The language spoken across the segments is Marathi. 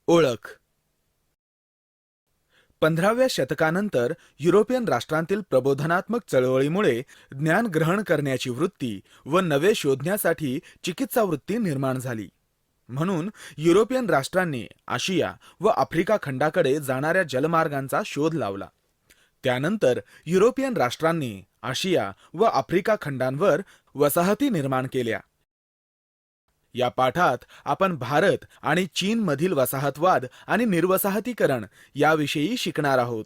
ओळख. 15व्या शतकानंतर युरोपियन राष्ट्रांतील प्रबोधनात्मक चळवळीमुळे ज्ञान ग्रहण करण्याची वृत्ती व नवे शोधण्यासाठी चिकित्सा वृत्ती निर्माण झाली. म्हणून युरोपियन राष्ट्रांनी आशिया व आफ्रिका खंडाकडे जाणाऱ्या जलमार्गांचा शोध लावला. त्यानंतर युरोपियन राष्ट्रांनी आशिया व आफ्रिका खंडांवर वसाहती निर्माण केल्या. या पाठात आपण भारत आणि चीनमधील वसाहतवाद आणि निर्वसाहतीकरण याविषयी शिकणार आहोत.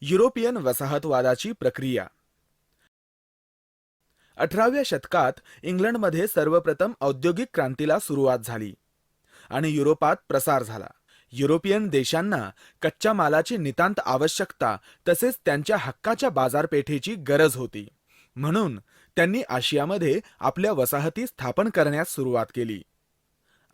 युरोपियन वसाहतवादाची प्रक्रिया. 18व्या शतकात इंग्लंडमध्ये सर्वप्रथम औद्योगिक क्रांतीला सुरुवात झाली आणि युरोपात प्रसार झाला. युरोपियन देशांना कच्च्या मालाची नितांत आवश्यकता तसेच त्यांच्या हक्काच्या बाजारपेठेची गरज होती. म्हणून त्यांनी आशियामध्ये आपल्या वसाहती स्थापन करण्यास सुरुवात केली.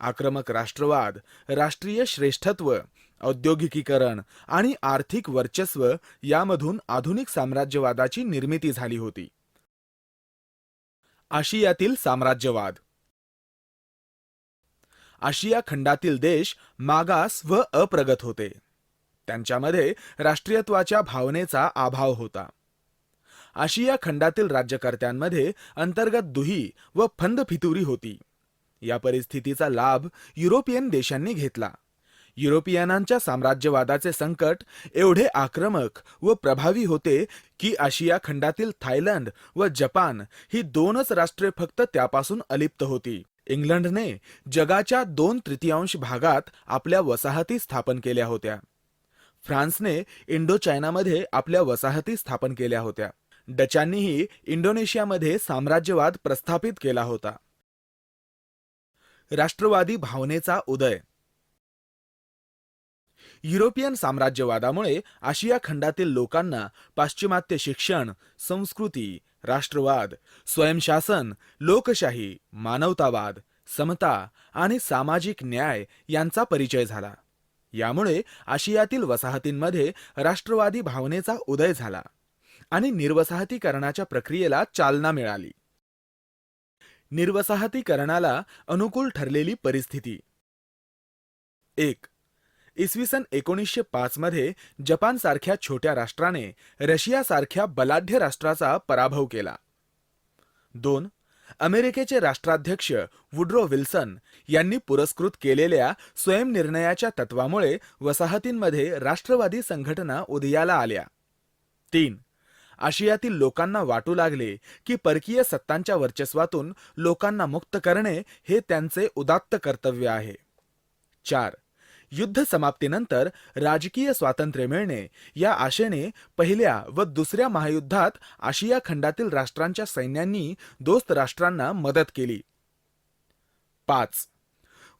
आक्रमक राष्ट्रवाद, राष्ट्रीय श्रेष्ठत्व, औद्योगिकीकरण आणि आर्थिक वर्चस्व यामधून आधुनिक साम्राज्यवादाची निर्मिती झाली होती. आशियातील साम्राज्यवाद. आशिया खंडातील देश मागास व अप्रगत होते. त्यांच्यामध्ये राष्ट्रीयत्वाच्या भावनेचा अभाव होता. आशिया खंडातील राज्यकर्त्यांमध्ये अंतर्गत दुही व फंदफितुरी होती. या परिस्थितीचा लाभ युरोपियन देशांनी घेतला. युरोपियनांच्या साम्राज्यवादाचे संकट एवढे आक्रमक व प्रभावी होते की आशिया खंडातील थायलंड व जपान ही दोनच राष्ट्रे फक्त त्यापासून अलिप्त होती. इंग्लंडने जगाच्या 2/3 भागात आपल्या वसाहती स्थापन केल्या होत्या. फ्रान्सने इंडोचायनामध्ये आपल्या वसाहती स्थापन केल्या होत्या. डचांनीही इंडोनेशियामध्ये साम्राज्यवाद प्रस्थापित केला होता. राष्ट्रवादी भावनेचा उदय. युरोपियन साम्राज्यवादामुळे आशिया खंडातील लोकांना पाश्चिमात्य शिक्षण, संस्कृती, राष्ट्रवाद, स्वयंशासन, लोकशाही, मानवतावाद, समता आणि सामाजिक न्याय यांचा परिचय झाला. यामुळे आशियातील वसाहतींमध्ये राष्ट्रवादी भावनेचा उदय झाला आणि निर्वसाहतीकरणाच्या प्रक्रियेला चालना मिळाली. निर्वसाहतीकरणाला अनुकूल ठरलेली परिस्थिती. 1. इसवी सन 1905 मध्ये जपानसारख्या छोट्या राष्ट्राने रशियासारख्या बलाढ्य राष्ट्राचा पराभव केला. 2. अमेरिकेचे राष्ट्राध्यक्ष वुड्रो विल्सन यांनी पुरस्कृत केलेल्या स्वयंनिर्णयाच्या तत्वामुळे वसाहतींमध्ये राष्ट्रवादी संघटना उदयाला आल्या. 3. आशियातील लोकांना वाटू लागले की परकीय सत्तांच्या वर्चस्वातून लोकांना मुक्त करणे हे त्यांचे उदात्त कर्तव्य आहे. 4. युद्ध समाप्तीनंतर राजकीय स्वातंत्र्य मिळणे या आशेने पहिल्या व दुसऱ्या महायुद्धात आशिया खंडातील राष्ट्रांच्या सैन्यांनी दोस्त राष्ट्रांना मदत केली. 5.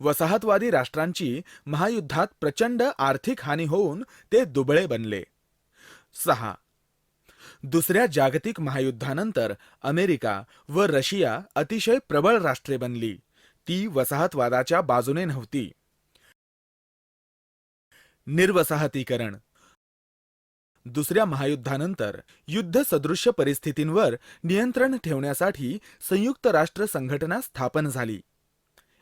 वसाहतवादी राष्ट्रांची महायुद्धात प्रचंड आर्थिक हानी होऊन ते दुबळे बनले. 6. दुसऱ्या जागतिक महायुद्धानंतर अमेरिका व रशिया अतिशय प्रबळ राष्ट्रे बनली. ती वसाहतवादाच्या बाजूने नव्हती. निर्वसाहतीकरण. दुसऱ्या महायुद्धानंतर युद्ध सदृश्य परिस्थितींवर नियंत्रण ठेवण्यासाठी संयुक्त राष्ट्र संघटना स्थापन झाली.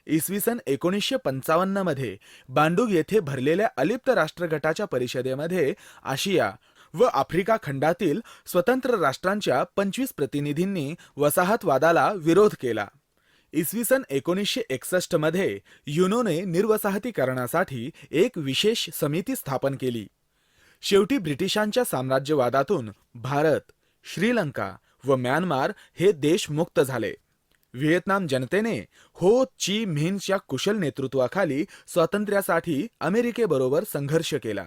इसवी सन 1955 मध्ये बांडुग येथे भरलेल्या अलिप्त राष्ट्रगटाच्या परिषदेमध्ये आशिया व आफ्रिका खंडातील स्वतंत्र राष्ट्रांच्या 25 प्रतिनिधींनी वसाहतवादाला विरोध केला. इसवी सन 1961 मध्ये युनोने निर्वसाहतीकरणासाठी एक विशेष समिती स्थापन केली. शेवटी ब्रिटिशांच्या साम्राज्यवादातून भारत, श्रीलंका व म्यानमार हे देश मुक्त झाले. व्हिएतनाम जनतेने हो ची मिन्हच्या कुशल नेतृत्वाखाली स्वातंत्र्यासाठी अमेरिकेबरोबर संघर्ष केला.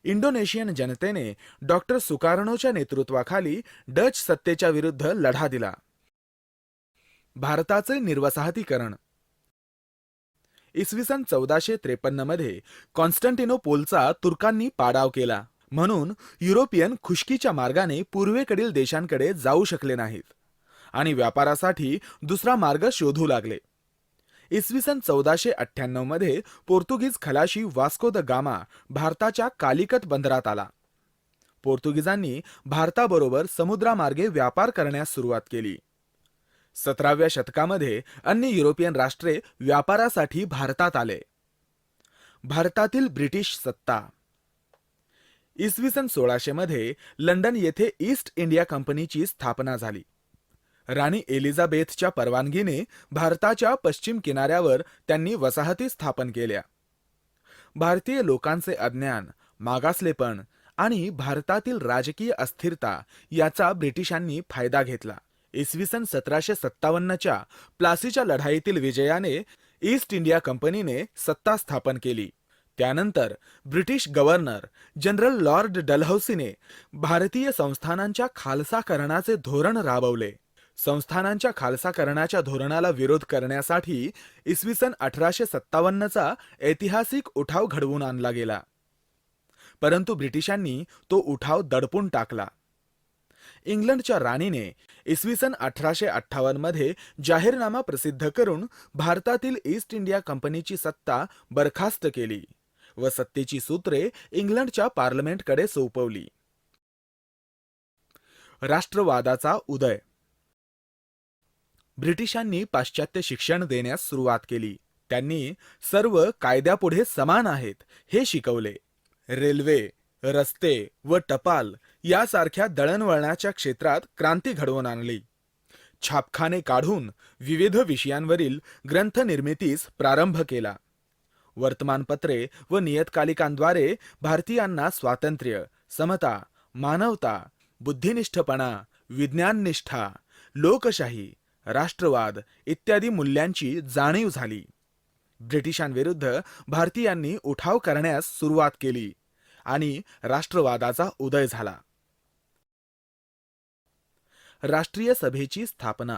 इंडोनेशियन जनतेने डॉक्टर सुकार्नोच्या नेतृत्वाखाली डच सत्तेच्या विरुद्ध लढा दिला. भारताचे निर्वसाहतीकरण. इसवी सन 1453 मध्ये कॉन्स्टँटिनोपोलचा तुर्कांनी पाडाव केला. म्हणून युरोपियन खुष्कीच्या मार्गाने पूर्वेकडील देशांकडे जाऊ शकले नाहीत आणि व्यापारासाठी दुसरा मार्ग शोधू लागले. इसवी सन 1498 मध्ये पोर्तुगीज खलाशी वास्को द गामा भारताच्या कालिकत बंदरात आला. पोर्तुगीजांनी भारताबरोबर समुद्रामार्गे व्यापार करण्यास सुरुवात केली. 17व्या शतकामध्ये अन्य युरोपियन राष्ट्रे व्यापारासाठी भारतात आले. भारतातील ब्रिटिश सत्ता. इसवी सन 1600 मध्ये लंडन येथे ईस्ट इंडिया कंपनीची स्थापना झाली. राणी एलिझाबेथच्या परवानगीने भारताच्या पश्चिम किनाऱ्यावर त्यांनी वसाहती स्थापन केल्या. भारतीय लोकांचे अज्ञान, मागासलेपण आणि भारतातील राजकीय अस्थिरता याचा ब्रिटिशांनी फायदा घेतला. इसवी सन 1757च्या प्लासीच्या लढाईतील विजयाने ईस्ट इंडिया कंपनीने सत्ता स्थापन केली. त्यानंतर ब्रिटिश गव्हर्नर जनरल लॉर्ड डलहौसीने भारतीय संस्थानांच्या खालसाकरणाचे धोरण राबवले. संस्थानांच्या खालसाकरणाच्या धोरणाला विरोध करण्यासाठी इसवी सन 1857चा ऐतिहासिक उठाव घडवून आणला गेला. परंतु ब्रिटिशांनी तो उठाव दडपून टाकला. इंग्लंडच्या राणीने इसवी सन 1858 मध्ये जाहीरनामा प्रसिद्ध करून भारतातील ईस्ट इंडिया कंपनीची सत्ता बरखास्त केली व सत्तेची सूत्रे इंग्लंडच्या पार्लमेंटकडे सोपवली. राष्ट्रवादाचा उदय. ब्रिटिशांनी पाश्चात्य शिक्षण देण्यास सुरुवात केली. त्यांनी सर्व कायद्यापुढे समान आहेत हे शिकवले. रेल्वे, रस्ते व टपाल यासारख्या दळणवळणाच्या क्षेत्रात क्रांती घडवून आणली. छापखाने काढून विविध विषयांवरील ग्रंथ निर्मितीस प्रारंभ केला. वर्तमानपत्रे व नियतकालिकांद्वारे भारतीयांना स्वातंत्र्य, समता, मानवता, बुद्धिनिष्ठपणा, विज्ञाननिष्ठा, लोकशाही, राष्ट्रवाद इत्यादी मूल्यांची जाणीव झाली. ब्रिटिशांविरुद्ध भारतीयांनी उठाव करण्यास सुरुवात केली आणि राष्ट्रवादाचा उदय झाला. राष्ट्रीय सभेची स्थापना.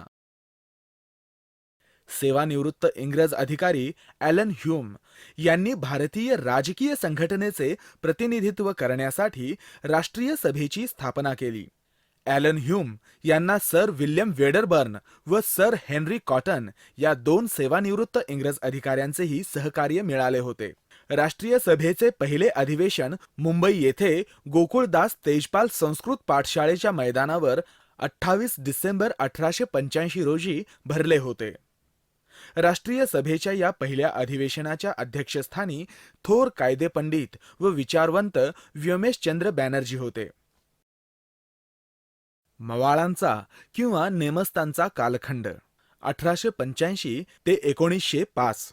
सेवानिवृत्त इंग्रज अधिकारी ॲलन ह्यूम यांनी भारतीय राजकीय संघटनेचे प्रतिनिधित्व करण्यासाठी राष्ट्रीय सभेची स्थापना केली. ॲलन ह्यूम यांना सर विल्यम वेडरबर्न व सर हेनरी कॉटन या 2 सेवानिवृत्त इंग्रज अधिकाऱ्यांचेही सहकार्य मिळाले होते. राष्ट्रीय सभेचे पहिले अधिवेशन मुंबई येथे गोकुळदास तेजपाल संस्कृत पाठशाळेच्या मैदानावर 28 डिसेंबर 1885 रोजी भरले होते. राष्ट्रीय सभेच्या या पहिल्या अधिवेशनाच्या अध्यक्षस्थानी थोर कायदेपंडित व विचारवंत व्योमेशचंद्र बॅनर्जी होते. मवाळांचा किंवा नेमस्तांचा कालखंड 1885 ते 1905.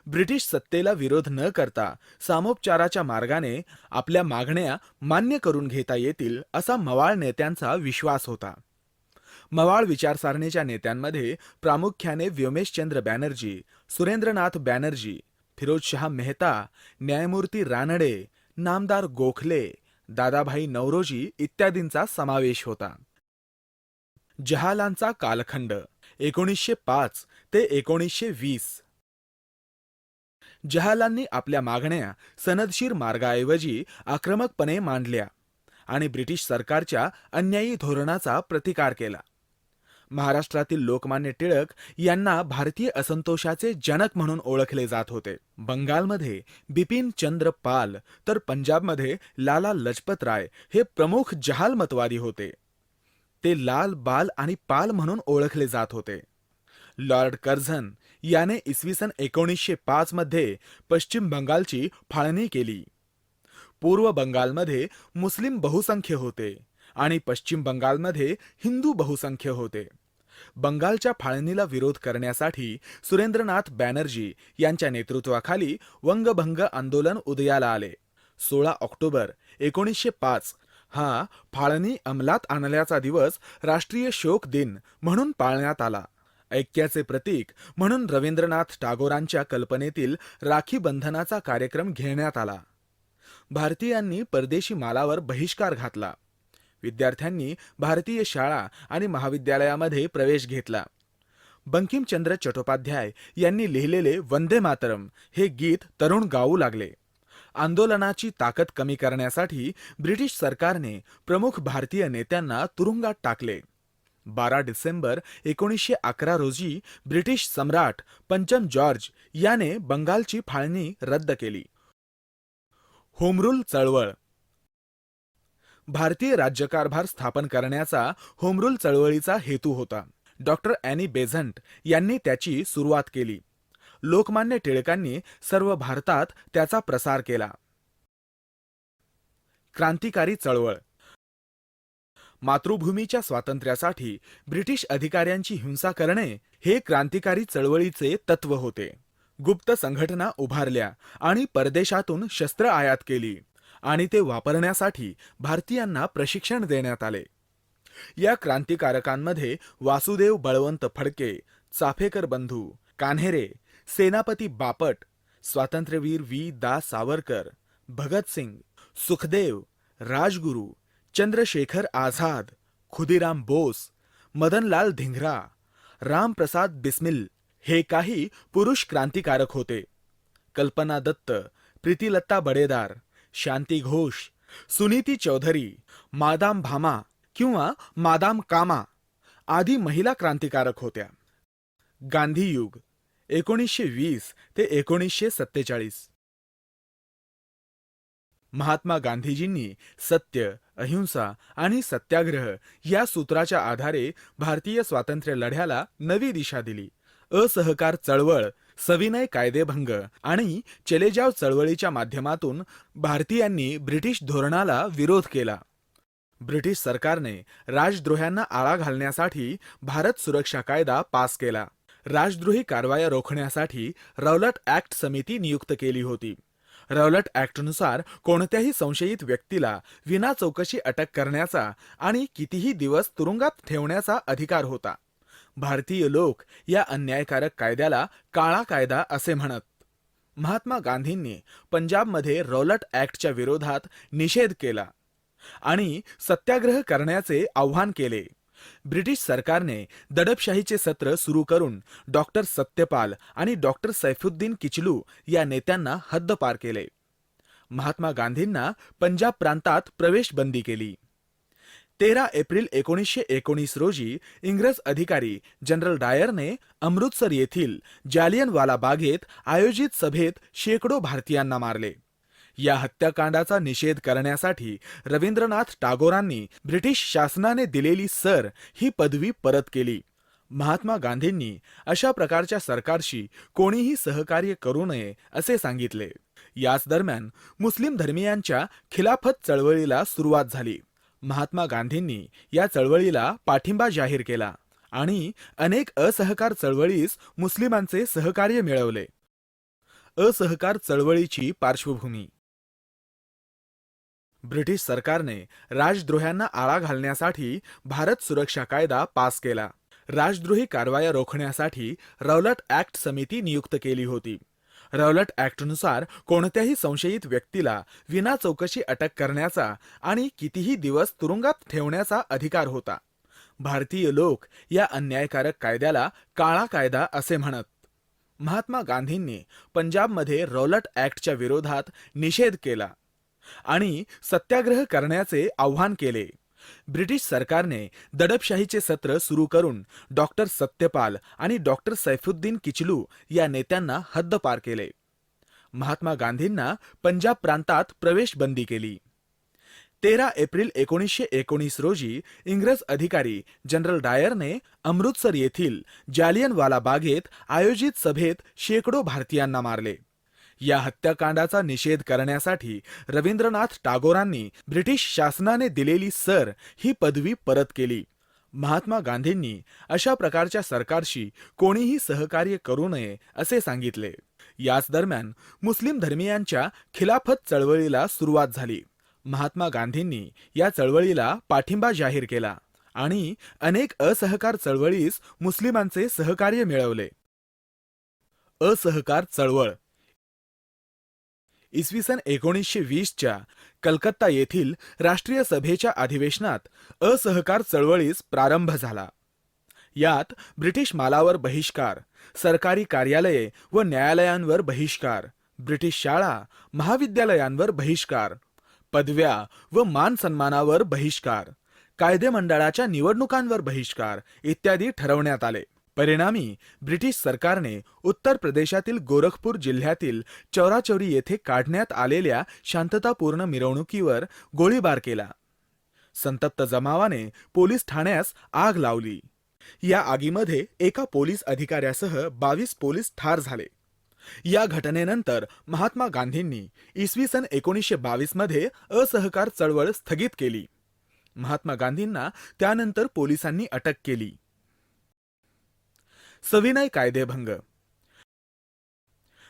ब्रिटिश सत्तेला विरोध न करता सामोपचाराच्या मार्गाने आपल्या मागण्या मान्य करून घेता येतील असा मवाळ नेत्यांचा विश्वास होता. मवाळ विचारसरणीच्या नेत्यांमध्ये प्रामुख्याने व्योमेशचंद्र बॅनर्जी, सुरेंद्रनाथ बॅनर्जी, फिरोजशाह मेहता, न्यायमूर्ती रानडे, नामदार गोखले, दादाभाई नौरोजी इत्यादींचा समावेश होता. जहालांचा कालखंड 1905 ते 1920. जहालांनी आपल्या मागण्या सनदशीर मार्गाऐवजी आक्रमकपणे मांडल्या आणि ब्रिटिश सरकारच्या अन्यायी धोरणाचा प्रतिकार केला. महाराष्ट्रातील लोकमान्य टिळक यांना भारतीय असंतोषाचे जनक म्हणून ओळखले जात होते. बंगालमध्ये बिपिन चंद्र पाल तर पंजाबमध्ये लाला लजपत राय हे प्रमुख जहालमतवादी होते. ते लाल, बाल आणि पाल म्हणून ओळखले जात होते. लॉर्ड कर्झन याने इसवी सन 1905 मध्ये पश्चिम बंगालची फाळणी केली. पूर्व बंगालमध्ये मुस्लिम बहुसंख्य होते आणि पश्चिम बंगालमध्ये हिंदू बहुसंख्य होते. बंगालच्या फाळणीला विरोध करण्यासाठी सुरेंद्रनाथ बॅनर्जी यांच्या नेतृत्वाखाली वंगभंग आंदोलन उदयाला आले. 16 ऑक्टोबर 1905 हा फाळणी अंमलात आणल्याचा दिवस राष्ट्रीय शोक दिन म्हणून पाळण्यात आला. ऐक्याचे प्रतीक म्हणून रवींद्रनाथ टागोरांच्या कल्पनेतील राखी बंधनाचा कार्यक्रम घेण्यात आला. भारतीयांनी परदेशी मालावर बहिष्कार घातला. विद्यार्थ्यांनी भारतीय शाळा आणि महाविद्यालयामध्ये प्रवेश घेतला. बंकिमचंद्र चट्टोपाध्याय यांनी लिहिलेले वंदे मातरम हे गीत तरुण गाऊ लागले. आंदोलनाची ताकद कमी करण्यासाठी ब्रिटिश सरकारने प्रमुख भारतीय नेत्यांना तुरुंगात टाकले. 12 डिसेंबर 1911 रोजी ब्रिटिश सम्राट पंचम जॉर्ज याने बंगालची फाळणी रद्द केली. होमरूल चळवळ. भारतीय राज्यकारभार स्थापन करण्याचा होमरूल चळवळीचा हेतू होता. डॉक्टर ॲनी बेझंट यांनी त्याची सुरुवात केली. लोकमान्य टिळकांनी सर्व भारतात त्याचा प्रसार केला. क्रांतिकारी चळवळ. मातृभूमीच्या स्वातंत्र्यासाठी ब्रिटिश अधिकाऱ्यांची हिंसा करणे हे क्रांतिकारी चळवळीचे तत्व होते. गुप्त संघटना उभारल्या आणि परदेशातून शस्त्र आयात केली आणि ते वापरण्यासाठी भारतीयांना प्रशिक्षण देण्यात आले. या क्रांतिकारकांमध्ये वासुदेव बळवंत फडके, चाफेकर बंधू, कान्हेरे, सेनापती बापट, स्वातंत्र्यवीर वी. दा. सावरकर, भगतसिंग, सुखदेव, राजगुरू, चंद्रशेखर आझाद, खुदीराम बोस, मदनलाल धिंगरा, रामप्रसाद बिस्मिल हे काही पुरुष क्रांतिकारक होते. कल्पना दत्त, प्रीतिलत्ता बडेदार, शांती घोष, सुनीती चौधरी, मादाम भामा किंवा मादाम कामा आदी महिला क्रांतिकारक होत्या. गांधी युग 1920 ते 1947. महात्मा गांधीजींनी सत्य, अहिंसा आणि सत्याग्रह या सूत्राच्या आधारे भारतीय स्वातंत्र्य लढ्याला नवी दिशा दिली. असहकार चळवळ, सविनय कायदेभंग आणि चलेजाव चळवळीच्या माध्यमातून भारतीयांनी ब्रिटिश धोरणाला विरोध केला. ब्रिटिश सरकारने राजद्रोह्यांना आळा घालण्यासाठी भारत सुरक्षा कायदा पास केला. राजद्रोही कारवाया रोखण्यासाठी रौलट ॲक्ट समिती नियुक्त केली होती. रौलट ॲक्टनुसार कोणत्याही संशयित व्यक्तीला विना चौकशी अटक करण्याचा आणि कितीही दिवस तुरुंगात ठेवण्याचा अधिकार होता. भारतीय लोक या अन्यायकारक कायद्याला काळा कायदा असे म्हणत. महात्मा गांधींनी पंजाबमध्ये रौलट ॲक्टच्या विरोधात निषेध केला आणि सत्याग्रह करण्याचे आव्हान केले. ब्रिटिश सरकारने दडपशाहीचे सत्र सुरू करून डॉक्टर सत्यपाल आणि डॉक्टर सैफुद्दीन किचलू या नेत्यांना हद्दपार केले. महात्मा गांधींना पंजाब प्रांतात प्रवेश बंदी केली. 13 एप्रिल 1919 रोजी इंग्रज अधिकारी जनरल डायरने अमृतसर येथील जालियनवाला बागेत आयोजित सभेत शेकडो भारतीयांना मारले. या हत्याकांडाचा निषेध करण्यासाठी रवींद्रनाथ टागोरांनी ब्रिटिश शासनाने दिलेली सर ही पदवी परत केली. महात्मा गांधींनी अशा प्रकारच्या सरकारशी कोणीही सहकार्य करू नये असे सांगितले. याच दरम्यान मुस्लिम धर्मीयांच्या खिलाफत चळवळीला सुरुवात झाली. महात्मा गांधींनी या चळवळीला पाठिंबा जाहीर केला आणि अनेक असहकार चळवळीस मुस्लिमांचे सहकार्य मिळवले. असहकार चळवळीची पार्श्वभूमी. ब्रिटिश सरकारने राजद्रोह्यांना आळा घालण्यासाठी भारत सुरक्षा कायदा पास केला. राजद्रोही कारवाया रोखण्यासाठी रौलट ॲक्ट समिती नियुक्त केली होती. रौलट ॲक्टनुसार कोणत्याही संशयित व्यक्तीला विना चौकशी अटक करण्याचा आणि कितीही दिवस तुरुंगात ठेवण्याचा अधिकार होता. भारतीय लोक या अन्यायकारक कायद्याला काळा कायदा असे म्हणत. महात्मा गांधींनी पंजाबमध्ये रौलट ॲक्टच्या विरोधात निषेध केला आणि सत्याग्रह करण्याचे आव्हान केले. ब्रिटिश सरकारने दडपशाहीचे सत्र सुरू करून डॉक्टर सत्यपाल आणि डॉक्टर सैफुद्दीन किचलू या नेत्यांना हद्दपार केले. महात्मा गांधींना पंजाब प्रांतात प्रवेश बंदी केली. 13 एप्रिल 1919 रोजी इंग्रज अधिकारी जनरल डायरने अमृतसर येथील जालियनवाला बागेत आयोजित सभेत शेकडो भारतीयांना मारले. या हत्याकांडाचा निषेध करण्यासाठी रवींद्रनाथ टागोरांनी ब्रिटिश शासनाने दिलेली सर ही पदवी परत केली. महात्मा गांधींनी अशा प्रकारच्या सरकारशी कोणीही सहकार्य करू नये असे सांगितले. याच दरम्यान मुस्लिम धर्मीयांच्या खिलाफत चळवळीला सुरुवात झाली. महात्मा गांधींनी या चळवळीला पाठिंबा जाहीर केला आणि अनेक असहकार चळवळीस मुस्लिमांचे सहकार्य मिळवले. असहकार चळवळ. इसवी सन 1920च्या कलकत्ता येथील राष्ट्रीय सभेच्या अधिवेशनात असहकार चळवळीस प्रारंभ झाला. यात ब्रिटिश मालावर बहिष्कार, सरकारी कार्यालये व न्यायालयांवर बहिष्कार, ब्रिटिश शाळा महाविद्यालयांवर बहिष्कार, पदव्या व मान सन्मानावर बहिष्कार, कायदेमंडळाच्या निवडणुकांवर बहिष्कार इत्यादी ठरवण्यात आले. परिणामी ब्रिटिश सरकारने उत्तर प्रदेशातील गोरखपूर जिल्ह्यातील चौराचौरी येथे काढण्यात आलेल्या शांततापूर्ण मिरवणुकीवर गोळीबार केला. संतप्त जमावाने पोलीस ठाण्यास आग लावली. या आगीमध्ये एका पोलीस अधिकाऱ्यासह 22 पोलीस ठार झाले. या घटनेनंतर महात्मा गांधींनी इसवी सन 1922 मध्ये असहकार चळवळ स्थगित केली. महात्मा गांधींना त्यानंतर पोलिसांनी अटक केली. सविनय कायदेभंग.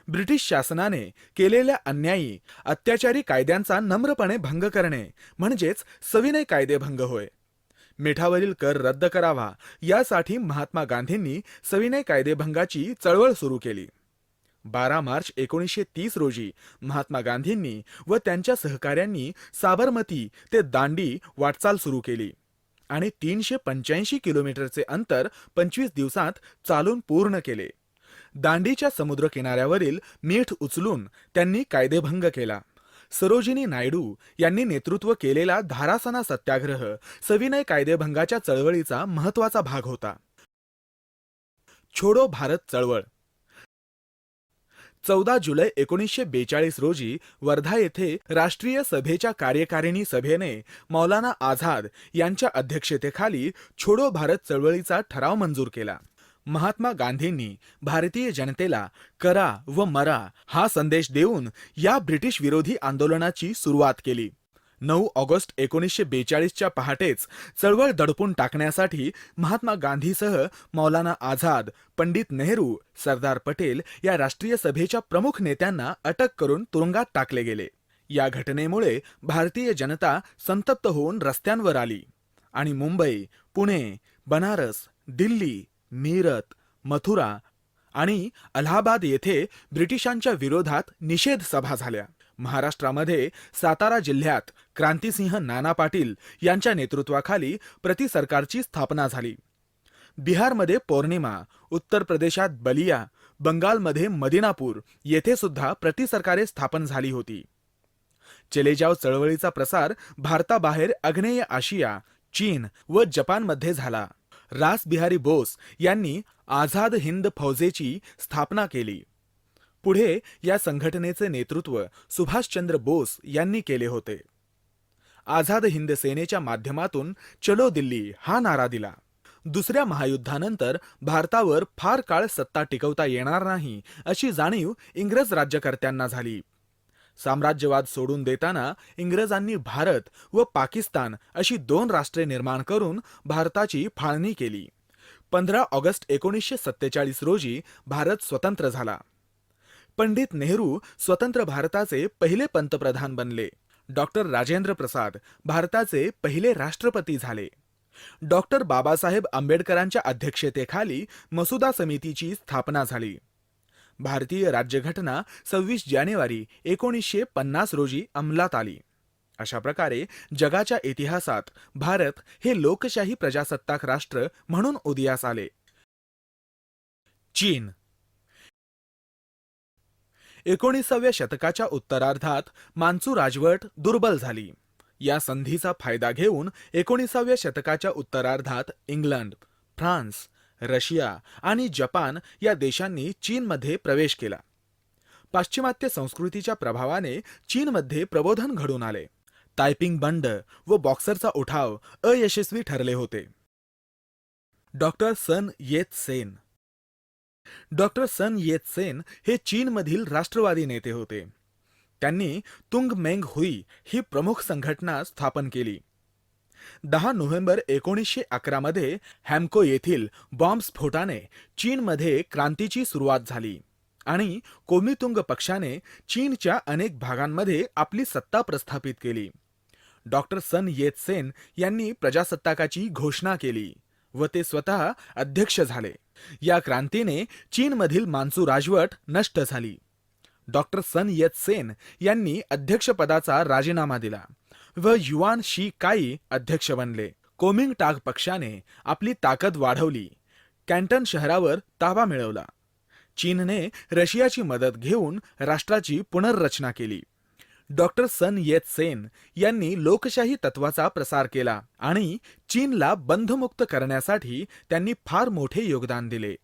ब्रिटिश शासनाने केलेल्या अन्यायी अत्याचारी कायद्यांचा नम्रपणे भंग करणे म्हणजेच सविनय कायदेभंग होय. मिठावरील कर रद्द करावा यासाठी महात्मा गांधींनी सविनय कायदेभंगाची चळवळ सुरू केली. 12 मार्च 1930 रोजी महात्मा गांधींनी व त्यांच्या सहकाऱ्यांनी साबरमती ते दांडी वाटचाल सुरू केली आणि 385 किलोमीटरचे अंतर 25 दिवसांत चालून पूर्ण केले. दांडीच्या समुद्र किनाऱ्यावरील मीठ उचलून त्यांनी कायदेभंग केला. सरोजिनी नायडू यांनी नेतृत्व केलेला धारासना सत्याग्रह सविनय कायदेभंगाच्या चळवळीचा महत्त्वाचा भाग होता. छोडो भारत चळवळ. 14 जुलै 1942 रोजी वर्धा येथे राष्ट्रीय सभेच्या कार्यकारिणी सभेने मौलाना आझाद यांच्या अध्यक्षतेखाली छोडो भारत चळवळीचा ठराव मंजूर केला. महात्मा गांधींनी भारतीय जनतेला करा व मरा हा संदेश देऊन या ब्रिटिश विरोधी आंदोलनाची सुरुवात केली. 9 ऑगस्ट 1942च्या पहाटेच चळवळ दडपून टाकण्यासाठी महात्मा गांधीसह मौलाना आझाद, पंडित नेहरू, सरदार पटेल या राष्ट्रीय सभेच्या प्रमुख नेत्यांना अटक करून तुरुंगात टाकले गेले. या घटनेमुळे भारतीय जनता संतप्त होऊन रस्त्यांवर आली आणि मुंबई, पुणे, बनारस, दिल्ली, मीरत, मथुरा आणि अलाहाबाद येथे ब्रिटिशांच्या विरोधात निषेध सभा झाल्या. महाराष्ट्रामध्ये सातारा जिल्ह्यात क्रांतिसिंह नाना पाटील यांच्या नेतृत्वाखाली प्रतिसरकारची स्थापना झाली. बिहारमध्ये पौर्णिमा, उत्तर प्रदेशात बलिया, बंगालमध्ये मदिनापूर येथे सुद्धा प्रतिसरकारे स्थापन झाली होती. चले जाव चळवळीचा प्रसार भारताबाहेर आग्नेय आशिया, चीन व जपानमध्ये झाला. रास बिहारी बोस यांनी आझाद हिंद फौजेची स्थापना केली. पुढे या संघटनेचे नेतृत्व सुभाषचंद्र बोस यांनी केले होते. आझाद हिंद सेनेच्या माध्यमातून चलो दिल्ली हा नारा दिला. दुसऱ्या महायुद्धानंतर भारतावर फार काळ सत्ता टिकवता येणार नाही अशी जाणीव इंग्रज राज्यकर्त्यांना झाली. साम्राज्यवाद सोडून देताना इंग्रजांनी भारत व पाकिस्तान अशी 2 राष्ट्रे निर्माण करून भारताची फाळणी केली. 15 ऑगस्ट 1947 रोजी भारत स्वतंत्र झाला. पंडित नेहरू स्वतंत्र भारताचे पहिले पंतप्रधान बनले. डॉक्टर राजेंद्र प्रसाद भारताचे पहिले राष्ट्रपती झाले. डॉक्टर बाबासाहेब आंबेडकरांच्या अध्यक्षतेखाली मसुदा समितीची स्थापना झाली. भारतीय राज्यघटना 26 जानेवारी 1950 रोजी अंमलात आली. अशा प्रकारे जगाच्या इतिहासात भारत हे लोकशाही प्रजासत्ताक राष्ट्र म्हणून उदयास आले. चीन. 19व्या शतकाच्या उत्तरार्धात मान्चू राजवट दुर्बल झाली. या संधीचा फायदा घेऊन 19व्या शतकाच्या उत्तरार्धात इंग्लंड, फ्रान्स, रशिया आणि जपान या देशांनी चीनमध्ये प्रवेश केला. पाश्चिमात्य संस्कृतीच्या प्रभावाने चीनमध्ये प्रबोधन घडून आले. तायपिंग बंड व बॉक्सरचा उठाव अयशस्वी ठरले होते. डॉक्टर सन येत सेन. डॉक्टर सन येत सेन हे चीनमधील राष्ट्रवादी नेते होते. त्यांनी तुंग मेंग हुई ही प्रमुख संघटना स्थापन केली. 10 नोव्हेंबर 1911 मध्ये हॅमको येथील बॉम्बस्फोटाने चीनमध्ये क्रांतीची सुरुवात झाली आणि कोमितुंग पक्षाने चीनच्या अनेक भागांमध्ये आपली सत्ता प्रस्थापित केली. डॉक्टर सन येत सेन यांनी प्रजासत्ताकाची घोषणा केली व ते स्वतः अध्यक्ष झाले. या क्रांतीने चीनमधील मान्चू राजवट नष्ट झाली. डॉक्टर सन येत सेन यांनी अध्यक्षपदाचा राजीनामा दिला व युआन शी काई अध्यक्ष बनले. कोमिंगटाग पक्षाने आपली ताकद वाढवली. कॅन्टन शहरावर ताबा मिळवला. चीनने रशियाची मदत घेऊन राष्ट्राची पुनर्रचना केली. डॉक्टर सन येत सेन यांनी लोकशाही तत्वाचा प्रसार केला आणि चीनला बंधमुक्त करण्यासाठी त्यांनी फार मोठे योगदान दिले.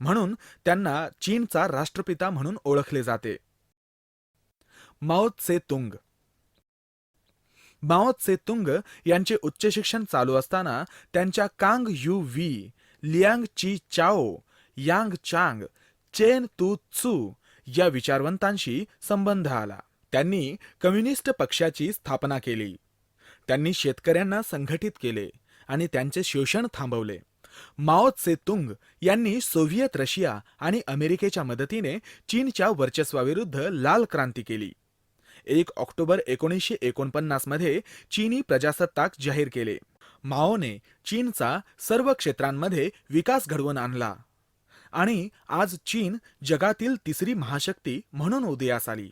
म्हणून त्यांना चीनचा राष्ट्रपिता म्हणून ओळखले जाते. माओ त्से तुंग. माओ त्से तुंग यांचे उच्च शिक्षण चालू असताना त्यांच्या कांग यू व्ही, लियांग ची चाओ, यांग चांग, चेन तू त्सू या विचारवंतांशी संबंध आला. त्यांनी कम्युनिस्ट पक्षाची स्थापना केली. त्यांनी शेतकऱ्यांना संघटित केले आणि त्यांचे शोषण थांबवले. माओ त्से तुंग यांनी सोव्हिएत रशिया आणि अमेरिकेच्या मदतीने चीनच्या वर्चस्वाविरुद्ध लाल क्रांती केली. 1 ऑक्टोबर 1949 मध्ये चीनी प्रजासत्ताक जाहीर केले. माओने चीनचा सर्व क्षेत्रांमध्ये विकास घडवून आणला आणि आज चीन जगातील तिसरी महाशक्ती म्हणून उदयास आली.